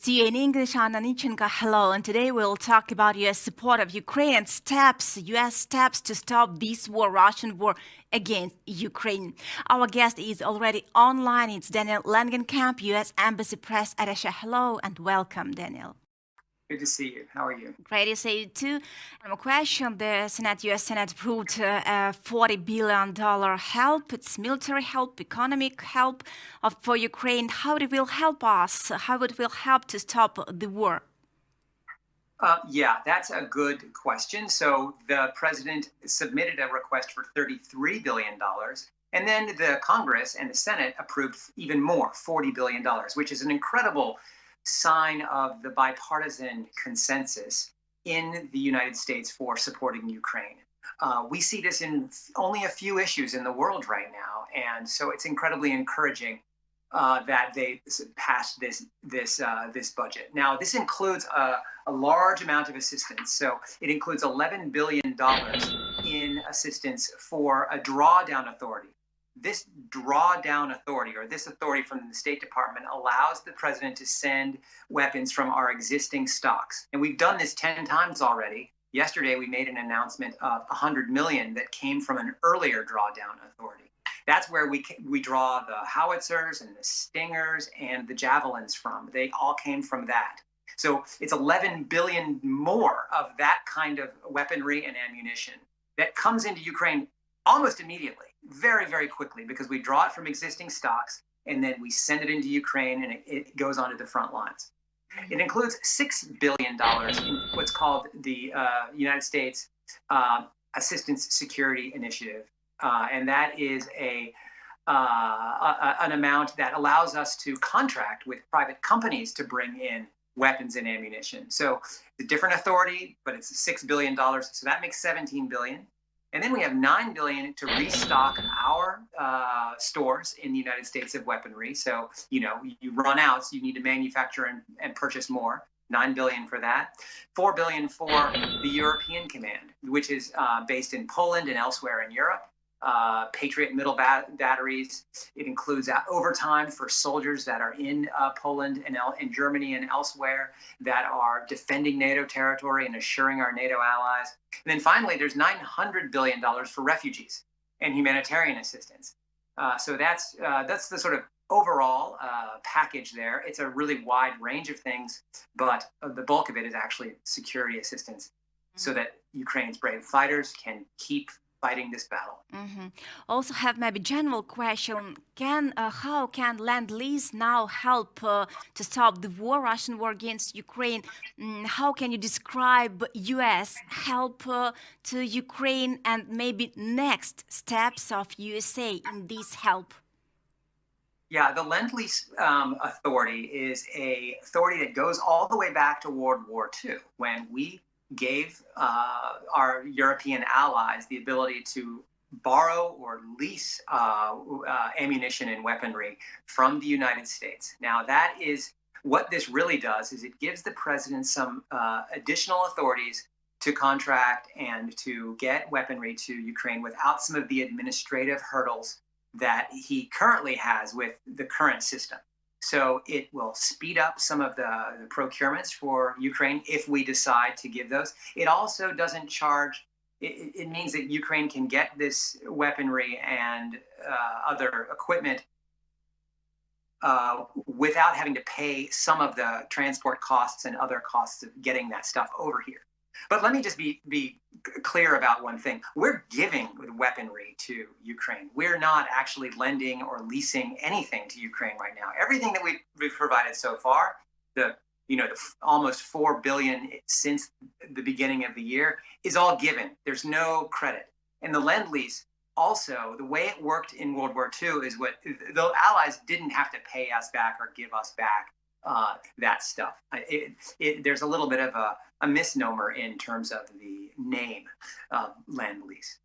to you in English. Anna Nichenko, hello. And today we'll talk about U.S. support of Ukraine and U.S. steps to stop this war, Russian war against Ukraine. Our guest is already online. It's Daniel Langenkamp, U.S. Embassy Press Attaché. Hello and welcome, Daniel. Good to see you. How are you? Great to see you too. A question: the U.S. Senate approved a $40 billion help. It's military help, economic help for Ukraine. How it will help us? How it will help to stop the war? Yeah, that's a good question. So the president submitted a request for $33 billion. And then the Congress and the Senate approved even more, $40 billion, which is an incredible sign of the bipartisan consensus in the United States for supporting Ukraine. We see this in only a few issues in the world right now, and so it's incredibly encouraging that they passed this budget. Now, this includes a large amount of assistance. So it includes $11 billion in assistance for a drawdown authority. This drawdown authority, or this authority from the State Department, allows the president to send weapons from our existing stocks. And we've done this 10 times already. Yesterday, we made an announcement of $100 million that came from an earlier drawdown authority. That's where we draw the howitzers and the Stingers and the Javelins from. They all came from that. So it's 11 billion more of that kind of weaponry and ammunition that comes into Ukraine almost immediately, very, very quickly, because we draw it from existing stocks and then we send it into Ukraine and it goes onto the front lines. It includes $6 billion in what's called the United States Assistance Security Initiative. And that is an amount that allows us to contract with private companies to bring in weapons and ammunition. So it's a different authority, but it's $6 billion. So that makes $17 billion. And then we have $9 billion to restock our stores in the United States of weaponry. So, you run out, so you need to manufacture and purchase more. $9 billion for that. $4 billion for the European Command, which is based in Poland and elsewhere in Europe. Patriot middle batteries. It includes overtime for soldiers that are in Poland and in Germany and elsewhere that are defending NATO territory and assuring our NATO allies. And then finally, there's $900 billion for refugees and humanitarian assistance. So that's the sort of overall package there. It's a really wide range of things, but the bulk of it is actually security assistance so that Ukraine's brave fighters can keep fighting this battle. Also have maybe general question, how can Lend-Lease now help to stop the war, Russian war against Ukraine? How can you describe U.S. help to Ukraine and maybe next steps of USA in this help? Yeah, the Lend-Lease authority is an authority that goes all the way back to World War II, when we gave our European allies the ability to borrow or lease ammunition and weaponry from the United States. Now, that is what this really does, is it gives the president some additional authorities to contract and to get weaponry to Ukraine without some of the administrative hurdles that he currently has with the current system. So it will speed up some of the procurements for Ukraine if we decide to give those. It also doesn't charge, it means that Ukraine can get this weaponry and other equipment without having to pay some of the transport costs and other costs of getting that stuff over here. But let me just be clear about one thing. We're giving weaponry to Ukraine. We're not actually lending or leasing anything to Ukraine right now. Everything that we've provided so far, the almost $4 billion since the beginning of the year, is all given. There's no credit. And the Lend-Lease, also, the way it worked in World War II is the Allies didn't have to pay us back or give us back that stuff. There's a little bit of a misnomer in terms of the name Lend-Lease.